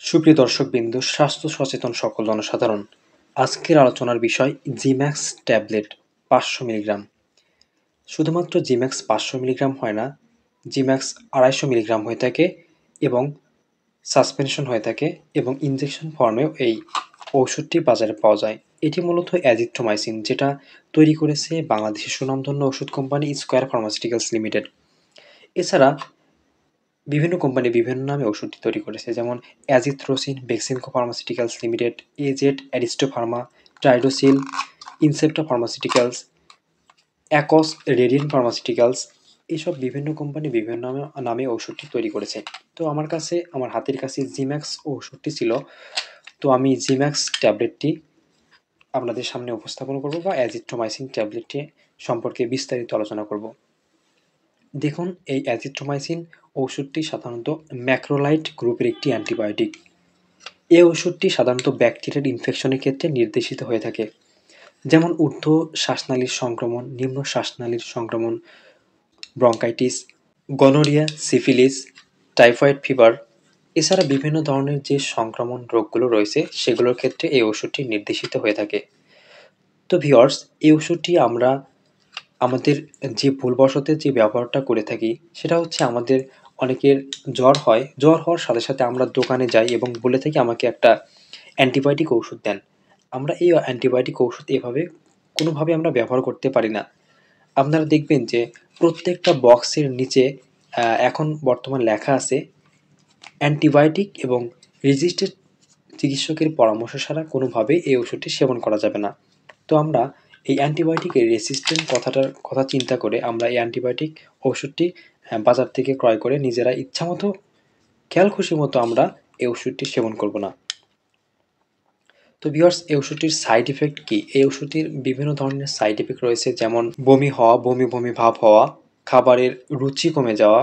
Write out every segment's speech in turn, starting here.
সুপ্রিয় দর্শকবৃন্দ, স্বাস্থ্য সচেতন সকল জনসাধারণ, আজকের আলোচনার বিষয় জিম্যাক্স ট্যাবলেট ৫০০ মিলিগ্রাম। শুধুমাত্র জিম্যাক্স ৫০০ মিলিগ্রাম হয় না, জিম্যাক্স ২৫০ মিলিগ্রাম হয়ে থাকে এবং সাসপেনশন হয়ে থাকে এবং ইনজেকশন ফর্মেও এই ওষুধটি বাজারে পাওয়া যায়। এটি মূলত অ্যাজিথ্রোমাইসিন, যেটা তৈরি করেছে বাংলাদেশের সুনামধন্য ওষুধ কোম্পানি স্কয়ার ফার্মাসিউটিক্যালস লিমিটেড। এছাড়া বিভিন্ন কোম্পানি বিভিন্ন নামে ওষুধটি তৈরি করেছে, যেমন Azithrocin, Beximco pharmaceuticals limited, AZ, Aristo pharma, Tridosil, Incepta pharmaceuticals, অ্যাকস, রেডিয়েন্ট ফার্মাসিউটিক্যালস। এইসব বিভিন্ন কোম্পানি বিভিন্ন নামে ওষুধটি তৈরি করেছে। তো আমার হাতের কাছে জিম্যাক্স ওষুধটি ছিল, তো আমি জিম্যাক্স ট্যাবলেটটি আপনাদের সামনে উপস্থাপন করব বা অ্যাজিথ্রোমাইসিন ট্যাবলেটটি সম্পর্কে বিস্তারিত আলোচনা করব। দেখুন, এই অ্যাজিথ্রোমাইসিন ওষুধটি সাধারণত ম্যাক্রোলাইড গ্রুপের একটি অ্যান্টিবায়োটিক। এই ওষুধটি সাধারণত ব্যাকটেরিয়াল ইনফেকশনের ক্ষেত্রে নির্দেশিত হয়ে থাকে, যেমন ঊর্ধ্ব শ্বাসনালীর সংক্রমণ, নিম্ন শ্বাসনালীর সংক্রমণ, bronchitis, gonorrhoea, syphilis, typhoid fever. এছাড়া বিভিন্ন ধরনের যে সংক্রমণ রোগগুলো রয়েছে সেগুলোর ক্ষেত্রে এই ওষুধটি নির্দেশিত হয়ে থাকে। তো ভিউয়ার্স, এই ওষুধটি আমরা আমাদের যে ভুলবশত যে ব্যবহারটা করে থাকি সেটা হচ্ছে, আমাদের অনেকের জ্বর হয়, জ্বর হওয়ার সাথে সাথে আমরা দোকানে যাই এবং বলে থাকি আমাকে একটা অ্যান্টিবায়োটিক ওষুধ দেন। আমরা এই অ্যান্টিবায়োটিক ওষুধ এভাবে কোনোভাবে আমরা ব্যবহার করতে পারি না। আপনারা দেখবেন যে প্রত্যেকটা বক্সের নিচে এখন বর্তমান লেখা আছে অ্যান্টিবায়োটিক এবং রেজিস্টার্ড চিকিৎসকের পরামর্শ ছাড়া কোনোভাবেই এই ওষুধটি সেবন করা যাবে না। তো আমরা এই অ্যান্টিবায়োটিকের রেসিস্ট্যান্ট কথা চিন্তা করে আমরা এই অ্যান্টিবায়োটিক ওষুধটি বাজার থেকে ক্রয় করে নিজেরা ইচ্ছামতো, খেয়াল খুশি মতো আমরা এই ওষুধটি সেবন করব না। তো ভিউয়ার্স, এই ওষুধটির সাইড ইফেক্ট কী? এই ওষুধটির বিভিন্ন ধরনের সাইড ইফেক্ট রয়েছে, যেমন বমি হওয়া, বমি বমি ভাব হওয়া, খাবারের রুচি কমে যাওয়া,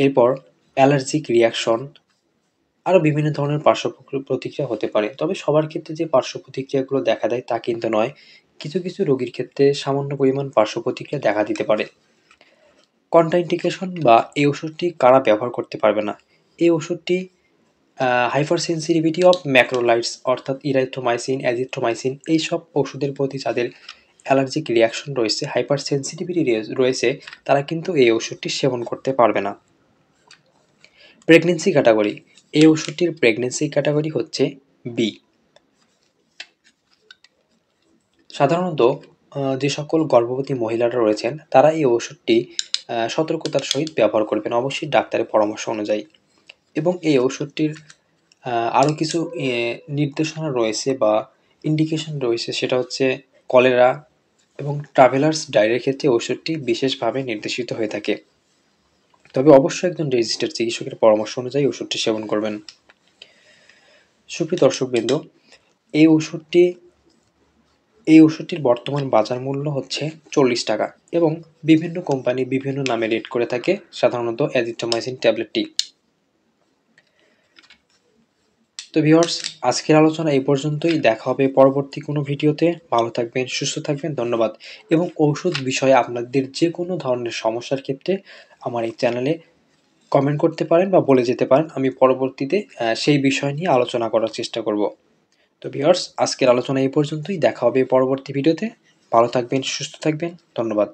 এরপর অ্যালার্জিক রিয়াকশন, আরও বিভিন্ন ধরনের পার্শ্ব প্রতিক্রিয়া হতে পারে। তবে সবার ক্ষেত্রে যে পার্শ্ব প্রতিক্রিয়াগুলো দেখা দেয় তা কিন্তু নয়। কিছু কিছু রোগীর ক্ষেত্রে সামান্য পরিমাণ পার্শ্ব প্রতিক্রিয়া দেখা দিতে পারে। কন্ট্রাইন্ডিকেশন বা এই ওষুধটি কারা ব্যবহার করতে পারবে না? এই ওষুধটি হাইপার সেন্সিটিভিটি অফ ম্যাক্রোলাইডস অর্থাৎ ইরাইথ্রোমাইসিন, অ্যাজিথ্রোমাইসিন এইসব ওষুধের প্রতি যাদের অ্যালার্জিক রিয়াকশন রয়েছে, হাইপার সেন্সিটিভিটি রয়েছে, তারা কিন্তু এই ওষুধটি সেবন করতে পারবে না। প্রেগনেন্সি ক্যাটাগরি, এই ওষুধটির প্রেগনেন্সি ক্যাটাগরি হচ্ছে বি। সাধারণত যে সকল গর্ভবতী মহিলারা রয়েছেন তারা এই ওষুধটি সতর্কতার সহিত ব্যবহার করবেন, অবশ্যই ডাক্তারের পরামর্শ অনুযায়ী। এবং এই ওষুধটির আরও কিছু নির্দেশনা রয়েছে বা ইন্ডিকেশন রয়েছে, সেটা হচ্ছে কলেরা এবং ট্রাভেলার্স ডায়রিয়ার ক্ষেত্রে ওষুধটি বিশেষভাবে নির্দেশিত হয়ে থাকে। তবে অবশ্যই একজন রেজিস্টার্ড চিকিৎসকের পরামর্শ অনুযায়ী ওষুধটি সেবন করবেন। সুপ্রিয় দর্শকবৃন্দ, এই ওষুধটির বর্তমান বাজার মূল্য হচ্ছে 40 টাকা এবং বিভিন্ন কোম্পানি বিভিন্ন নামে রেট করে থাকে সাধারণত অ্যাজিথ্রোমাইসিন ট্যাবলেটটি। তো ভিউয়ার্স, আজকের আলোচনা এই পর্যন্তই। দেখা হবে পরবর্তী কোনো ভিডিওতে। ভালো থাকবেন, সুস্থ থাকবেন, ধন্যবাদ। এবং ঔষধ বিষয়ে আপনাদের যে কোনো ধরনের সমস্যার ক্ষেত্রে আমার এই চ্যানেলে কমেন্ট করতে পারেন বা বলে যেতে পারেন, আমি পরবর্তীতে সেই বিষয় নিয়ে আলোচনা করার চেষ্টা করব। তো ভিউয়ার্স, আজকের আলোচনা এই পর্যন্তই। দেখা হবে পরবর্তী ভিডিওতে। ভালো থাকবেন, সুস্থ থাকবেন, ধন্যবাদ।